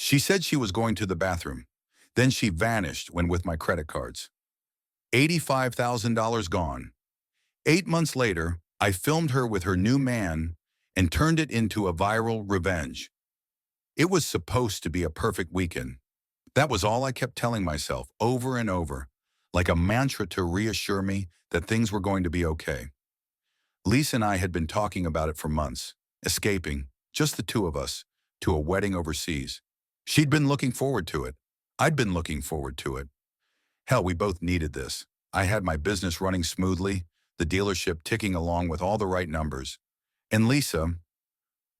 She said she was going to the bathroom. Then she vanished when with my credit cards. $85,000 gone. 8 months later, I filmed her with her new man and turned it into a viral revenge. It was supposed to be a perfect weekend. That was all I kept telling myself over and over, like a mantra to reassure me that things were going to be okay. Lisa and I had been talking about it for months, escaping, just the two of us, to a wedding overseas. She'd been looking forward to it. I'd been looking forward to it. Hell, we both needed this. I had my business running smoothly, the dealership ticking along with all the right numbers. And Lisa,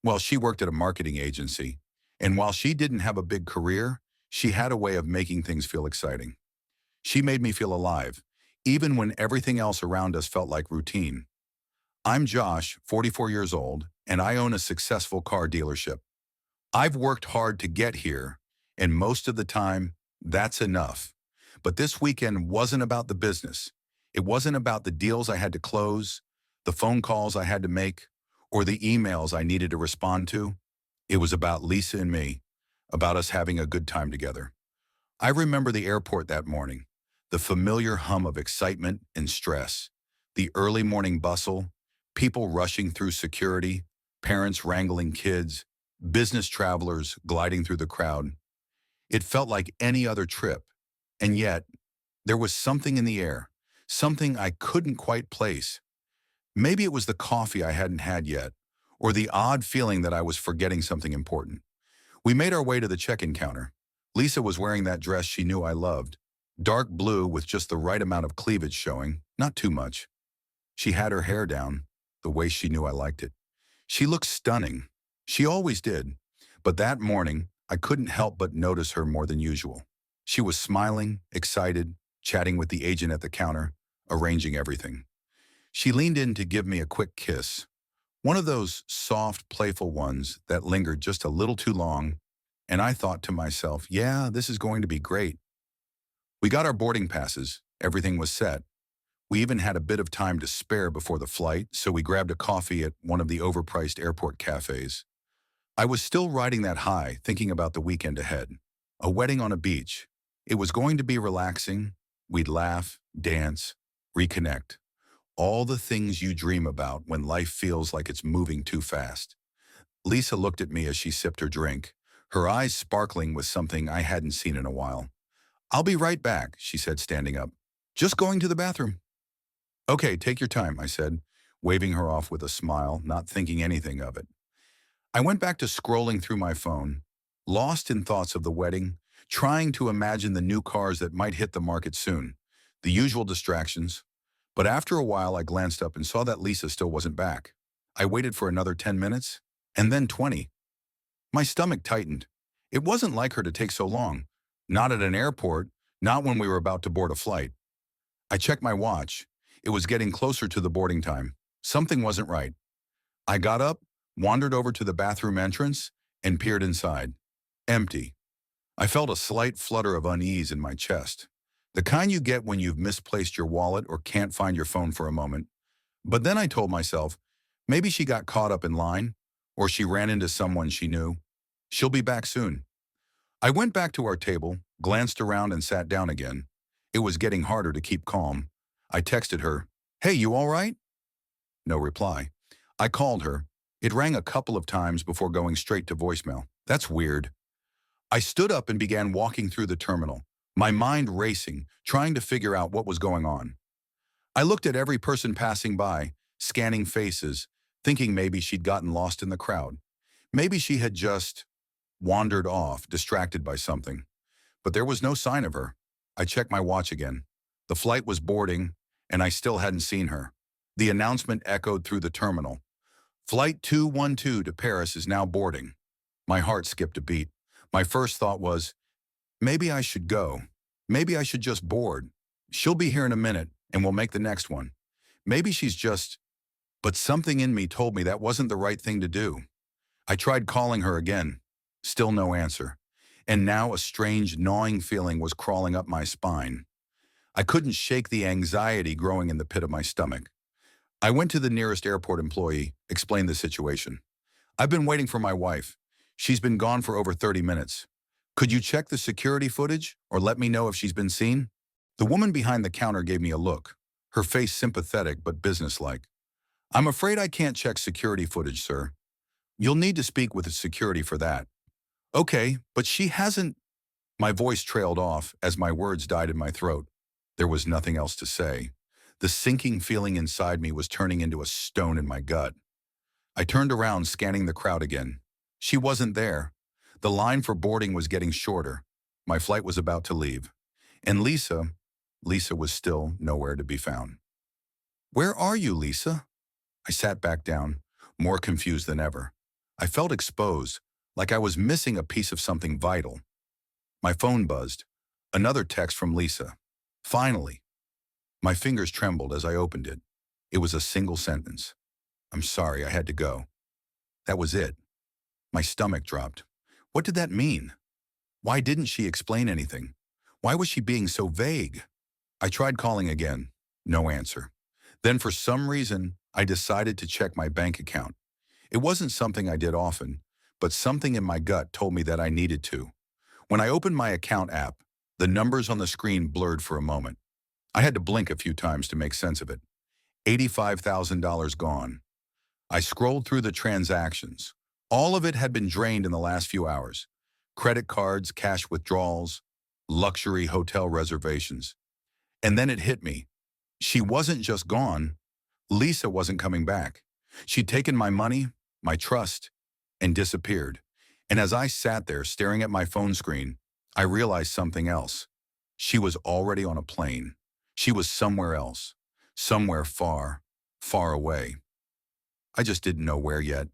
well, she worked at a marketing agency. And while she didn't have a big career, she had a way of making things feel exciting. She made me feel alive, even when everything else around us felt like routine. I'm Josh, 44 years old, and I own a successful car dealership. I've worked hard to get here, and most of the time, that's enough. But this weekend wasn't about the business. It wasn't about the deals I had to close, the phone calls I had to make, or the emails I needed to respond to. It was about Lisa and me, about us having a good time together. I remember the airport that morning, the familiar hum of excitement and stress, the early morning bustle, people rushing through security, parents wrangling kids, business travelers gliding through the crowd. It felt like any other trip, and yet there was something in the air, something I couldn't quite place. Maybe it was the coffee I hadn't had yet, or the odd feeling that I was forgetting something important. We made our way to the check-in counter. Lisa was wearing that dress she knew I loved, dark blue with just the right amount of cleavage showing, not too much. She had her hair down, the way she knew I liked it. She looked stunning. She always did. But that morning, I couldn't help but notice her more than usual. She was smiling, excited, chatting with the agent at the counter, arranging everything. She leaned in to give me a quick kiss, one of those soft, playful ones that lingered just a little too long, and I thought to myself, yeah, this is going to be great. We got our boarding passes, everything was set. We even had a bit of time to spare before the flight, so we grabbed a coffee at one of the overpriced airport cafes. I was still riding that high, thinking about the weekend ahead. A wedding on a beach. It was going to be relaxing. We'd laugh, dance, reconnect. All the things you dream about when life feels like it's moving too fast. Lisa looked at me as she sipped her drink, her eyes sparkling with something I hadn't seen in a while. "I'll be right back," she said, standing up. "Just going to the bathroom." "Okay, take your time," I said, waving her off with a smile, not thinking anything of it. I went back to scrolling through my phone, lost in thoughts of the wedding, trying to imagine the new cars that might hit the market soon, the usual distractions. But after a while, I glanced up and saw that Lisa still wasn't back. I waited for another 10 minutes, and then 20. My stomach tightened. It wasn't like her to take so long. Not at an airport, not when we were about to board a flight. I checked my watch. It was getting closer to the boarding time. Something wasn't right. I got up, wandered over to the bathroom entrance, and peered inside. Empty. I felt a slight flutter of unease in my chest. The kind you get when you've misplaced your wallet or can't find your phone for a moment. But then I told myself, maybe she got caught up in line, or she ran into someone she knew. She'll be back soon. I went back to our table, glanced around and sat down again. It was getting harder to keep calm. I texted her, "Hey, you all right?" No reply. I called her. It rang a couple of times before going straight to voicemail. That's weird. I stood up and began walking through the terminal, my mind racing, trying to figure out what was going on. I looked at every person passing by, scanning faces, thinking maybe she'd gotten lost in the crowd. Maybe she had just wandered off, distracted by something. But there was no sign of her. I checked my watch again. The flight was boarding, and I still hadn't seen her. The announcement echoed through the terminal. "Flight 212 to Paris is now boarding." My heart skipped a beat. My first thought was, maybe I should go. Maybe I should just board. She'll be here in a minute, and we'll make the next one. Maybe she's just... But something in me told me that wasn't the right thing to do. I tried calling her again. Still no answer. And now a strange, gnawing feeling was crawling up my spine. I couldn't shake the anxiety growing in the pit of my stomach. I went to the nearest airport employee, explained the situation. "I've been waiting for my wife. She's been gone for over 30 minutes. Could you check the security footage or let me know if she's been seen? The woman behind the counter gave me a look, her face sympathetic but businesslike. I'm afraid I can't check security footage, sir. You'll need to speak with the security for that. Okay, but she hasn't. My voice trailed off as my words died in my throat. There was nothing else to say. The sinking feeling inside me was turning into a stone in my gut. I turned around, scanning the crowd again. She wasn't there. The line for boarding was getting shorter. My flight was about to leave. And Lisa was still nowhere to be found. Where are you, Lisa? I sat back down, more confused than ever. I felt exposed, like I was missing a piece of something vital. My phone buzzed. Another text from Lisa. Finally. My fingers trembled as I opened it. It was a single sentence. I'm sorry, I had to go. That was it. My stomach dropped. What did that mean? Why didn't she explain anything? Why was she being so vague? I tried calling again. No answer. Then for some reason, I decided to check my bank account. It wasn't something I did often, but something in my gut told me that I needed to. When I opened my account app, the numbers on the screen blurred for a moment. I had to blink a few times to make sense of it. $85,000 gone. I scrolled through the transactions. All of it had been drained in the last few hours. Credit cards, cash withdrawals, luxury hotel reservations. And then it hit me. She wasn't just gone. Lisa wasn't coming back. She'd taken my money, my trust, and disappeared. And as I sat there staring at my phone screen, I realized something else. She was already on a plane. She was somewhere else, somewhere far, far away. I just didn't know where yet.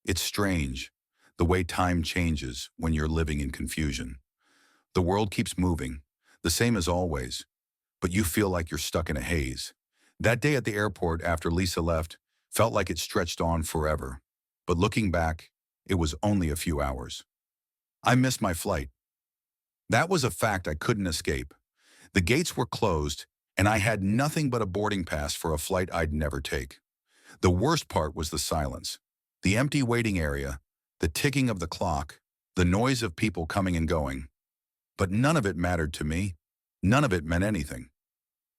It's strange, the way time changes when you're living in confusion. The world keeps moving, the same as always, but you feel like you're stuck in a haze. That day at the airport after Lisa left felt like it stretched on forever. But looking back, it was only a few hours. I missed my flight. That was a fact I couldn't escape. The gates were closed, and I had nothing but a boarding pass for a flight I'd never take. The worst part was the silence. The empty waiting area, the ticking of the clock, the noise of people coming and going. But none of it mattered to me. None of it meant anything.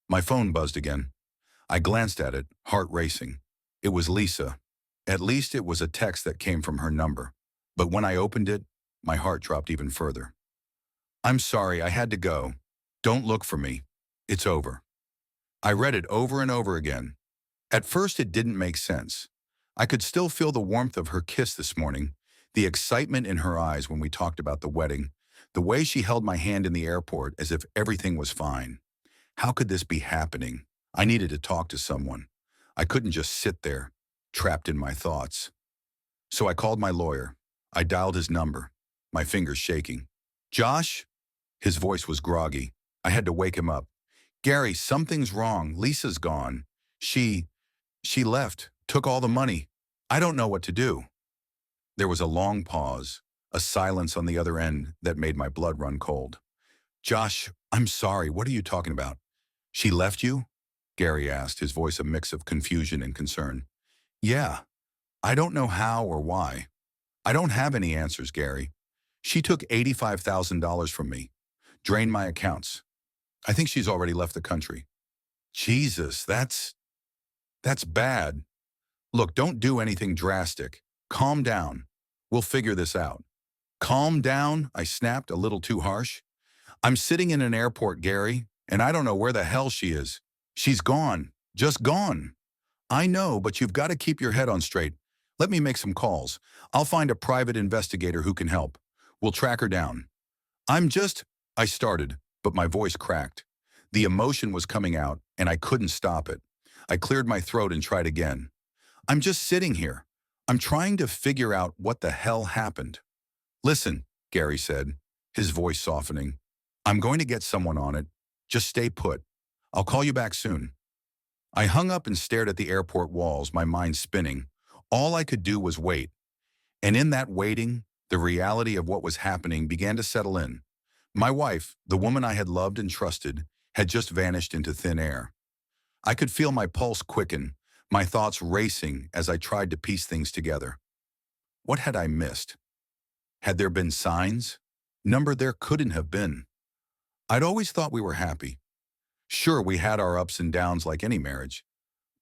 My phone buzzed again. I glanced at it, heart racing. It was Lisa. At least it was a text that came from her number. But when I opened it, my heart dropped even further. I'm sorry, I had to go. Don't look for me. It's over. I read it over and over again. At first it didn't make sense. I could still feel the warmth of her kiss this morning, the excitement in her eyes when we talked about the wedding, the way she held my hand in the airport as if everything was fine. How could this be happening? I needed to talk to someone. I couldn't just sit there, trapped in my thoughts. So I called my lawyer. I dialed his number, my fingers shaking. Josh? His voice was groggy. I had to wake him up. Gary, something's wrong. Lisa's gone. She left, took all the money. I don't know what to do. There was a long pause, a silence on the other end that made my blood run cold. Josh, I'm sorry. What are you talking about? She left you? Gary asked, his voice a mix of confusion and concern. Yeah. I don't know how or why. I don't have any answers, Gary. She took $85,000 from me, drained my accounts. I think she's already left the country. Jesus, that's bad. Look, don't do anything drastic. Calm down. We'll figure this out. Calm down, I snapped, a little too harsh. I'm sitting in an airport, Gary, and I don't know where the hell she is. She's gone. Just gone. I know, but you've got to keep your head on straight. Let me make some calls. I'll find a private investigator who can help. We'll track her down. I started, but my voice cracked. The emotion was coming out, and I couldn't stop it. I cleared my throat and tried again. I'm just sitting here. I'm trying to figure out what the hell happened. Listen, Gary said, his voice softening. I'm going to get someone on it. Just stay put. I'll call you back soon. I hung up and stared at the airport walls, my mind spinning. All I could do was wait. And in that waiting, the reality of what was happening began to settle in. My wife, the woman I had loved and trusted, had just vanished into thin air. I could feel my pulse quicken, my thoughts racing as I tried to piece things together. What had I missed? Had there been signs? Number there couldn't have been. I'd always thought we were happy. Sure, we had our ups and downs like any marriage,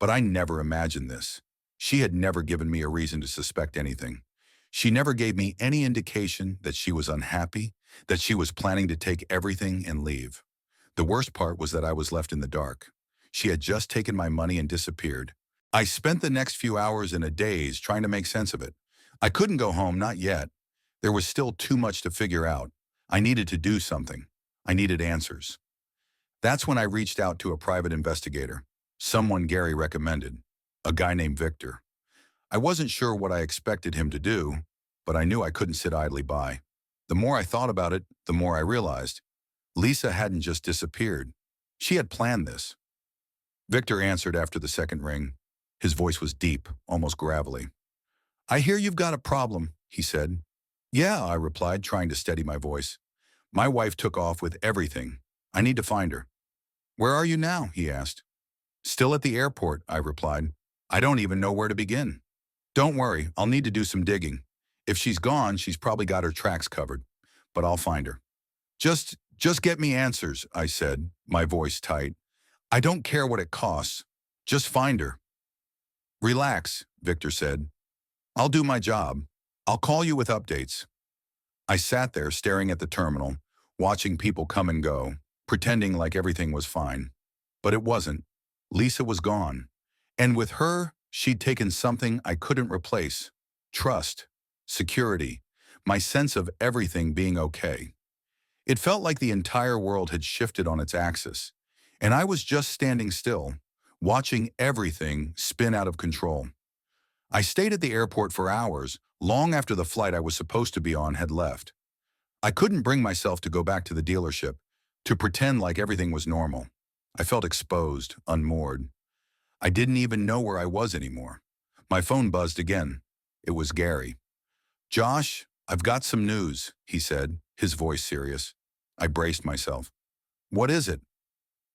but I never imagined this. She had never given me a reason to suspect anything. She never gave me any indication that she was unhappy, that she was planning to take everything and leave. The worst part was that I was left in the dark. She had just taken my money and disappeared. I spent the next few hours in a daze trying to make sense of it. I couldn't go home, not yet. There was still too much to figure out. I needed to do something. I needed answers. That's when I reached out to a private investigator, someone Gary recommended, a guy named Victor. I wasn't sure what I expected him to do, but I knew I couldn't sit idly by. The more I thought about it, the more I realized Lisa hadn't just disappeared. She had planned this. Victor answered after the second ring. His voice was deep, almost gravelly. "I hear you've got a problem," he said. "Yeah," I replied, trying to steady my voice. "My wife took off with everything. I need to find her." "Where are you now?" he asked. "Still at the airport," I replied. "I don't even know where to begin." "Don't worry, I'll need to do some digging. If she's gone, she's probably got her tracks covered, but I'll find her." Just get me answers," I said, my voice tight. "I don't care what it costs. Just find her." "Relax," Victor said. "I'll do my job. I'll call you with updates." I sat there staring at the terminal, watching people come and go, pretending like everything was fine. But it wasn't. Lisa was gone. And with her, she'd taken something I couldn't replace: trust, security, my sense of everything being okay. It felt like the entire world had shifted on its axis, and I was just standing still, watching everything spin out of control. I stayed at the airport for hours, long after the flight I was supposed to be on had left. I couldn't bring myself to go back to the dealership, to pretend like everything was normal. I felt exposed, unmoored. I didn't even know where I was anymore. My phone buzzed again. It was Gary. "Josh, I've got some news," he said, his voice serious. I braced myself. "What is it?"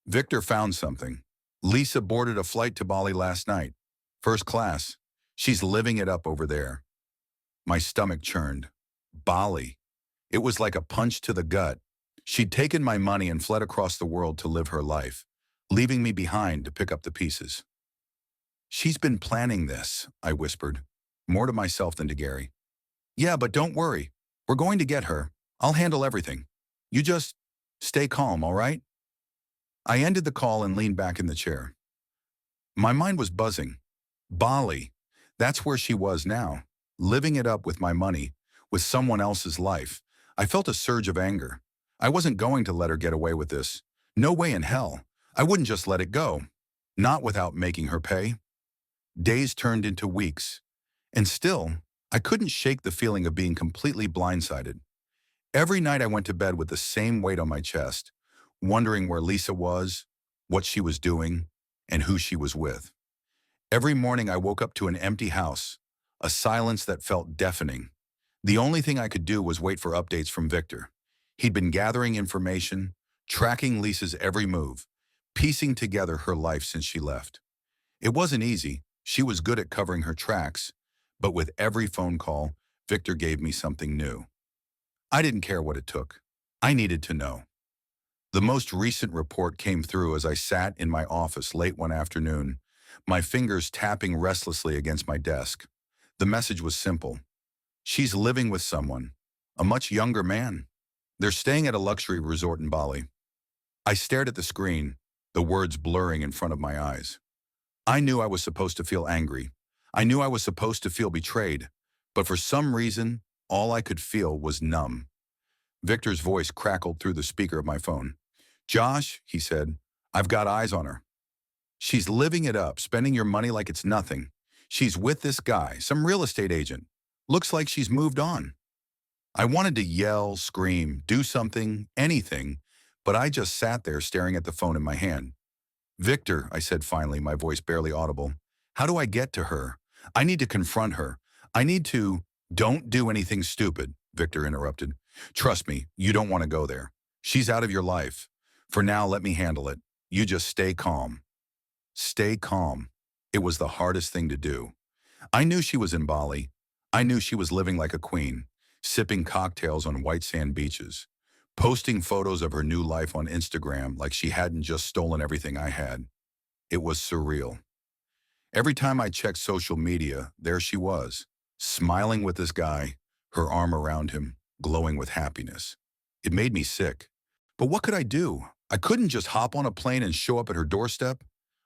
"Victor found something. Lisa boarded a flight to Bali last night. First class. She's living it up over there." My stomach churned. Bali. It was like a punch to the gut. She'd taken my money and fled across the world to live her life, leaving me behind to pick up the pieces. "She's been planning this," I whispered, more to myself than to Gary. "Yeah, but don't worry. We're going to get her. I'll handle everything. You just stay calm, all right?" I ended the call and leaned back in the chair. My mind was buzzing. Bali. That's where she was now, living it up with my money, with someone else's life. I felt a surge of anger. I wasn't going to let her get away with this. No way in hell. I wouldn't just let it go. Not without making her pay. Days turned into weeks. And still, I couldn't shake the feeling of being completely blindsided. Every night I went to bed with the same weight on my chest, wondering where Lisa was, what she was doing, and who she was with. Every morning I woke up to an empty house, a silence that felt deafening. The only thing I could do was wait for updates from Victor. He'd been gathering information, tracking Lisa's every move, piecing together her life since she left. It wasn't easy. She was good at covering her tracks, but with every phone call, Victor gave me something new. I didn't care what it took. I needed to know. The most recent report came through as I sat in my office late one afternoon, my fingers tapping restlessly against my desk. The message was simple. She's living with someone, a much younger man. They're staying at a luxury resort in Bali. I stared at the screen, the words blurring in front of my eyes. I knew I was supposed to feel angry. I knew I was supposed to feel betrayed, but for some reason, all I could feel was numb. Victor's voice crackled through the speaker of my phone. "Josh," he said, "I've got eyes on her. She's living it up, spending your money like it's nothing. She's with this guy, some real estate agent. Looks like she's moved on." I wanted to yell, scream, do something, anything, but I just sat there staring at the phone in my hand. "Victor," I said finally, my voice barely audible, "how do I get to her? I need to confront her. I need to—" "Don't do anything stupid," Victor interrupted. "Trust me, you don't want to go there. She's out of your life. For now, let me handle it. You just stay calm." Stay calm. It was the hardest thing to do. I knew she was in Bali. I knew she was living like a queen, sipping cocktails on white sand beaches, posting photos of her new life on Instagram like she hadn't just stolen everything I had. It was surreal. Every time I checked social media, there she was, smiling with this guy, her arm around him, glowing with happiness. It made me sick. But what could I do? I couldn't just hop on a plane and show up at her doorstep.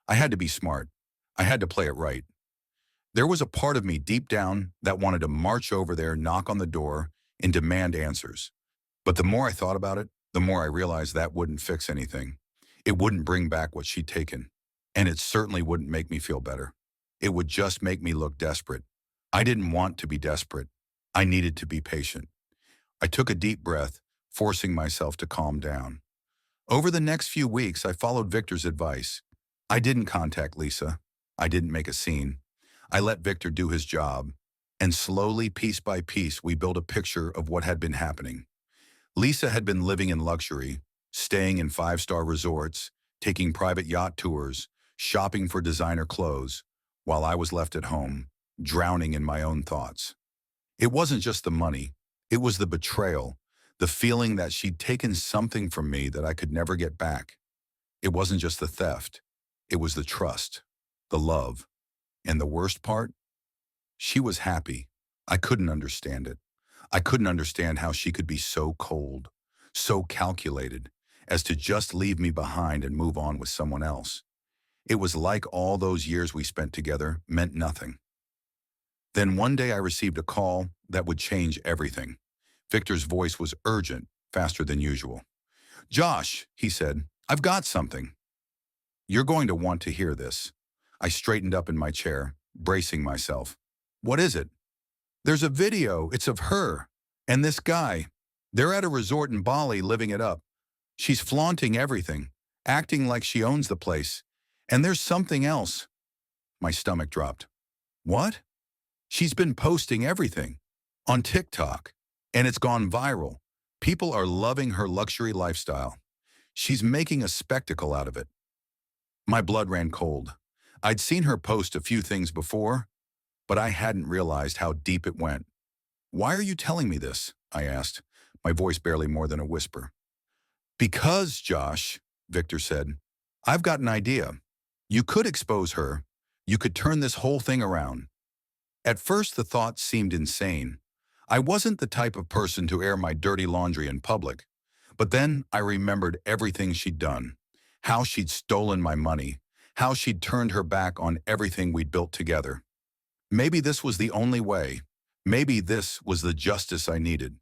I had to be smart. I had to play it right. There was a part of me deep down that wanted to march over there, knock on the door, and demand answers. But the more I thought about it, the more I realized that wouldn't fix anything. It wouldn't bring back what she'd taken. And it certainly wouldn't make me feel better. It would just make me look desperate. I didn't want to be desperate. I needed to be patient. I took a deep breath, forcing myself to calm down. Over the next few weeks, I followed Victor's advice. I didn't contact Lisa. I didn't make a scene. I let Victor do his job. And slowly, piece by piece, we built a picture of what had been happening. Lisa had been living in luxury, staying in five-star resorts, taking private yacht tours, shopping for designer clothes, while I was left at home, drowning in my own thoughts. It wasn't just the money. It was the betrayal, the feeling that she'd taken something from me that I could never get back. It wasn't just the theft. It was the trust, the love. And the worst part? She was happy. I couldn't understand it. I couldn't understand how she could be so cold, so calculated, as to just leave me behind and move on with someone else. It was like all those years we spent together meant nothing. Then one day I received a call that would change everything. Victor's voice was urgent, faster than usual. "Josh," he said, "I've got something. You're going to want to hear this." I straightened up in my chair, bracing myself. "What is it?" "There's a video. It's of her and this guy. They're at a resort in Bali living it up. She's flaunting everything, acting like she owns the place. And there's something else." My stomach dropped. "What?" "She's been posting everything on TikTok, and it's gone viral. People are loving her luxury lifestyle. She's making a spectacle out of it." My blood ran cold. I'd seen her post a few things before, but I hadn't realized how deep it went. "Why are you telling me this?" I asked, my voice barely more than a whisper. "Because, Josh," Victor said, "I've got an idea. You could expose her. You could turn this whole thing around." At first, the thought seemed insane. I wasn't the type of person to air my dirty laundry in public. But then I remembered everything she'd done, how she'd stolen my money, how she'd turned her back on everything we'd built together. Maybe this was the only way. Maybe this was the justice I needed.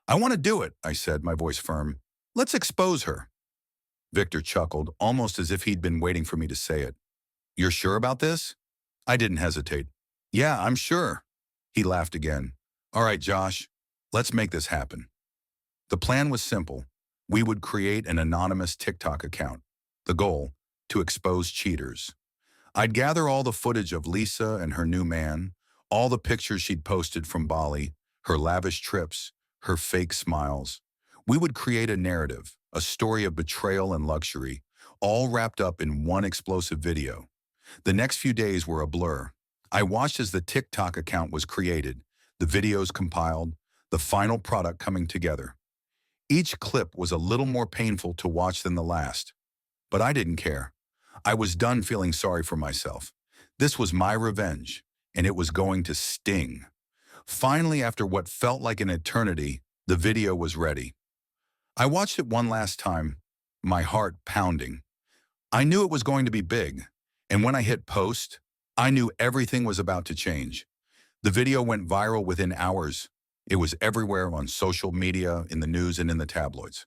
"I want to do it," I said, my voice firm. "Let's expose her." Victor chuckled, almost as if he'd been waiting for me to say it. "You're sure about this?" I didn't hesitate. "Yeah, I'm sure." He laughed again. "All right, Josh, let's make this happen." The plan was simple. We would create an anonymous TikTok account. The goal, to expose cheaters. I'd gather all the footage of Lisa and her new man, all the pictures she'd posted from Bali, her lavish trips, her fake smiles. We would create a narrative, a story of betrayal and luxury, all wrapped up in one explosive video. The next few days were a blur. I watched as the TikTok account was created, the videos compiled, the final product coming together. Each clip was a little more painful to watch than the last. But I didn't care. I was done feeling sorry for myself. This was my revenge, and it was going to sting. Finally, after what felt like an eternity, the video was ready. I watched it one last time, my heart pounding. I knew it was going to be big, and when I hit post, I knew everything was about to change. The video went viral within hours. It was everywhere on social media, in the news, and in the tabloids.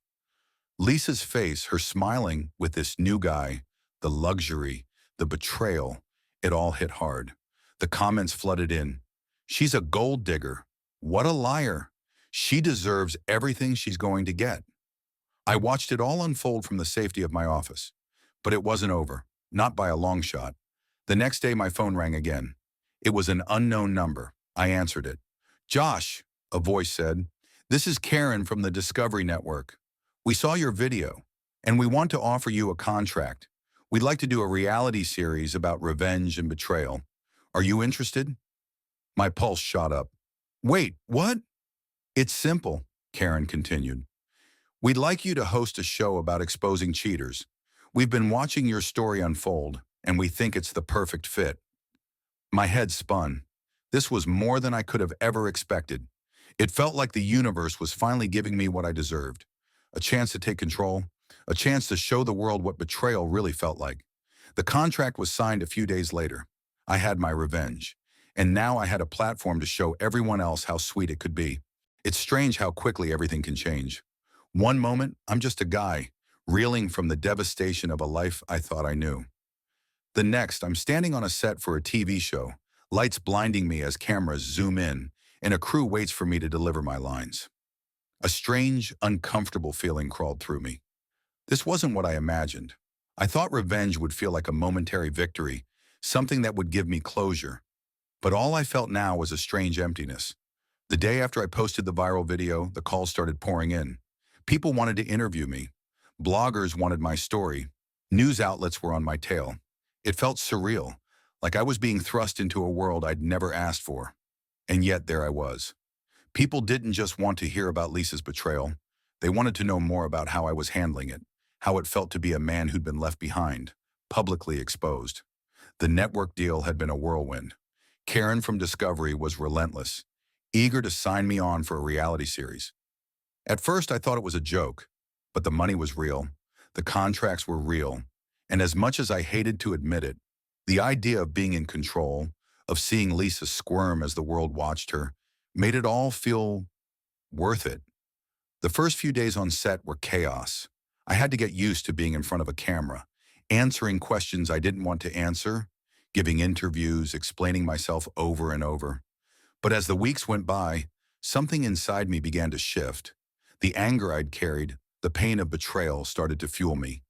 Lisa's face, her smiling with this new guy, the luxury, the betrayal, it all hit hard. The comments flooded in. "She's a gold digger. What a liar. She deserves everything she's going to get." I watched it all unfold from the safety of my office. But it wasn't over, not by a long shot. The next day, my phone rang again. It was an unknown number. I answered it. "Josh," a voice said, "this is Karen from the Discovery Network. We saw your video, and we want to offer you a contract. We'd like to do a reality series about revenge and betrayal. Are you interested?" My pulse shot up. "Wait, what?" It's simple, Karen continued. We'd like you to host a show about exposing cheaters. We've been watching your story unfold, and we think it's the perfect fit. My head spun. This was more than I could have ever expected. It felt like the universe was finally giving me what I deserved. A chance to take control, a chance to show the world what betrayal really felt like. The contract was signed a few days later. I had my revenge. And now I had a platform to show everyone else how sweet it could be. It's strange how quickly everything can change. One moment, I'm just a guy, reeling from the devastation of a life I thought I knew. The next, I'm standing on a set for a TV show, lights blinding me as cameras zoom in, and a crew waits for me to deliver my lines. A strange, uncomfortable feeling crawled through me. This wasn't what I imagined. I thought revenge would feel like a momentary victory, something that would give me closure. But all I felt now was a strange emptiness. The day after I posted the viral video, the calls started pouring in. People wanted to interview me. Bloggers wanted my story. News outlets were on my tail. It felt surreal, like I was being thrust into a world I'd never asked for. And yet there I was. People didn't just want to hear about Lisa's betrayal. They wanted to know more about how I was handling it, how it felt to be a man who'd been left behind, publicly exposed. The network deal had been a whirlwind. Karen from Discovery was relentless, eager to sign me on for a reality series. At first, I thought it was a joke, but the money was real, the contracts were real, and as much as I hated to admit it, the idea of being in control, of seeing Lisa squirm as the world watched her, made it all feel worth it. The first few days on set were chaos. I had to get used to being in front of a camera, answering questions I didn't want to answer, giving interviews, explaining myself over and over. But as the weeks went by, something inside me began to shift. The anger I'd carried, the pain of betrayal started to fuel me.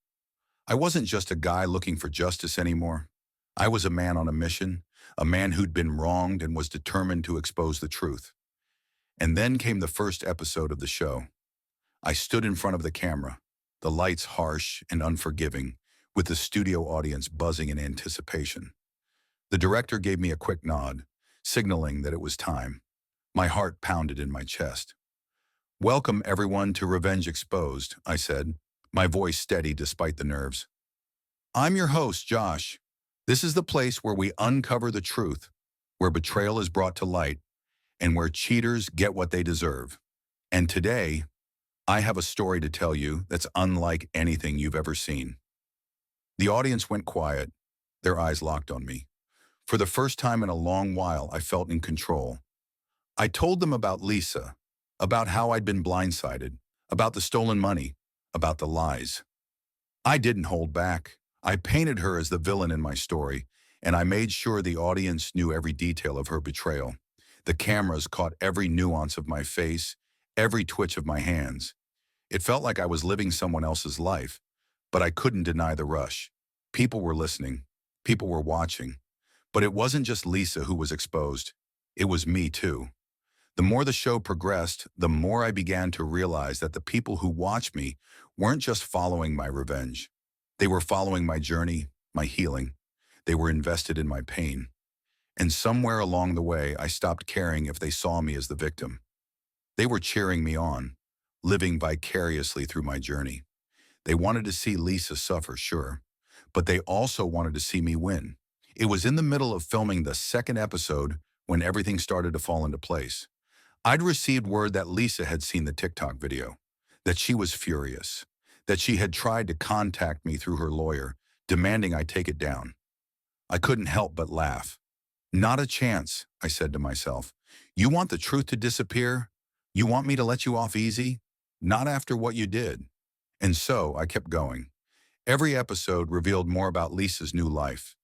I wasn't just a guy looking for justice anymore. I was a man on a mission, a man who'd been wronged and was determined to expose the truth. And then came the first episode of the show. I stood in front of the camera, the lights harsh and unforgiving, with the studio audience buzzing in anticipation. The director gave me a quick nod, signaling that it was time. My heart pounded in my chest. "Welcome, everyone, to Revenge Exposed," I said, my voice steady despite the nerves. "I'm your host, Josh. This is the place where we uncover the truth, where betrayal is brought to light, and where cheaters get what they deserve. And today, I have a story to tell you that's unlike anything you've ever seen." The audience went quiet, their eyes locked on me. For the first time in a long while, I felt in control. I told them about Lisa, about how I'd been blindsided, about the stolen money, about the lies. I didn't hold back. I painted her as the villain in my story, and I made sure the audience knew every detail of her betrayal. The cameras caught every nuance of my face, every twitch of my hands. It felt like I was living someone else's life, but I couldn't deny the rush. People were listening. People were watching. But it wasn't just Lisa who was exposed. It was me too. The more the show progressed, the more I began to realize that the people who watched me weren't just following my revenge. They were following my journey, my healing. They were invested in my pain. And somewhere along the way, I stopped caring if they saw me as the victim. They were cheering me on, living vicariously through my journey. They wanted to see Lisa suffer, sure, but they also wanted to see me win. It was in the middle of filming the second episode when everything started to fall into place. I'd received word that Lisa had seen the TikTok video, that she was furious, that she had tried to contact me through her lawyer, demanding I take it down. I couldn't help but laugh. "Not a chance," I said to myself. "You want the truth to disappear? You want me to let you off easy? Not after what you did." And so I kept going. Every episode revealed more about Lisa's new life.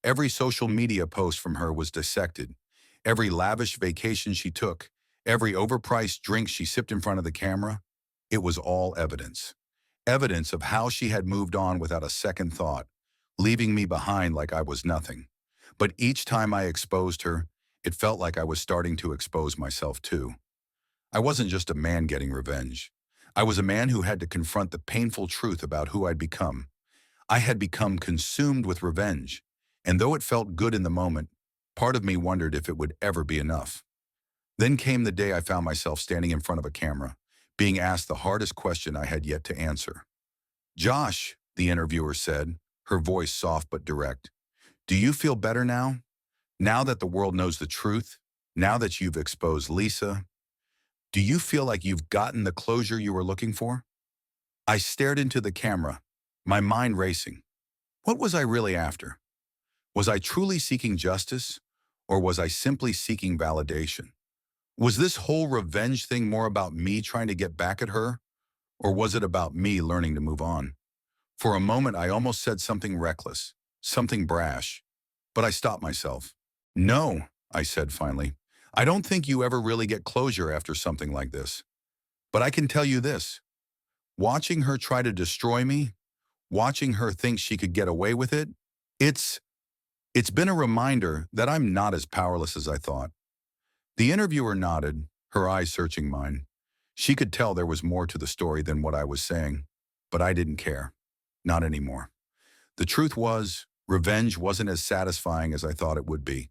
Every social media post from her was dissected. Every lavish vacation she took, every overpriced drink she sipped in front of the camera, it was all evidence. Evidence of how she had moved on without a second thought, leaving me behind like I was nothing. But each time I exposed her, it felt like I was starting to expose myself too. I wasn't just a man getting revenge. I was a man who had to confront the painful truth about who I'd become. I had become consumed with revenge, and though it felt good in the moment, part of me wondered if it would ever be enough. Then came the day I found myself standing in front of a camera, being asked the hardest question I had yet to answer. "Josh," the interviewer said, her voice soft but direct, "do you feel better now? Now that the world knows the truth? Now that you've exposed Lisa? Do you feel like you've gotten the closure you were looking for?" I stared into the camera, my mind racing. What was I really after? Was I truly seeking justice, or was I simply seeking validation? Was this whole revenge thing more about me trying to get back at her, or was it about me learning to move on? For a moment, I almost said something reckless, something brash, but I stopped myself. "No," I said finally. "I don't think you ever really get closure after something like this. But I can tell you this. Watching her try to destroy me, watching her think she could get away with it, it's it's been a reminder that I'm not as powerless as I thought." The interviewer nodded, her eyes searching mine. She could tell there was more to the story than what I was saying, but I didn't care. Not anymore. The truth was, revenge wasn't as satisfying as I thought it would be.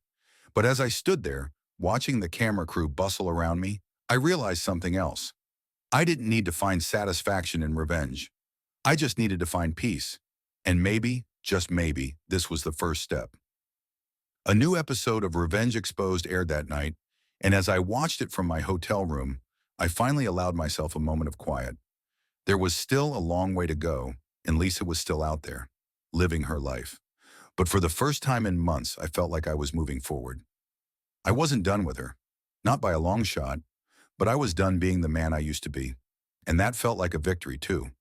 But as I stood there, watching the camera crew bustle around me, I realized something else. I didn't need to find satisfaction in revenge. I just needed to find peace. And maybe, just maybe, this was the first step. A new episode of Revenge Exposed aired that night, and as I watched it from my hotel room, I finally allowed myself a moment of quiet. There was still a long way to go, and Lisa was still out there, living her life. But for the first time in months, I felt like I was moving forward. I wasn't done with her, not by a long shot, but I was done being the man I used to be. And that felt like a victory, too.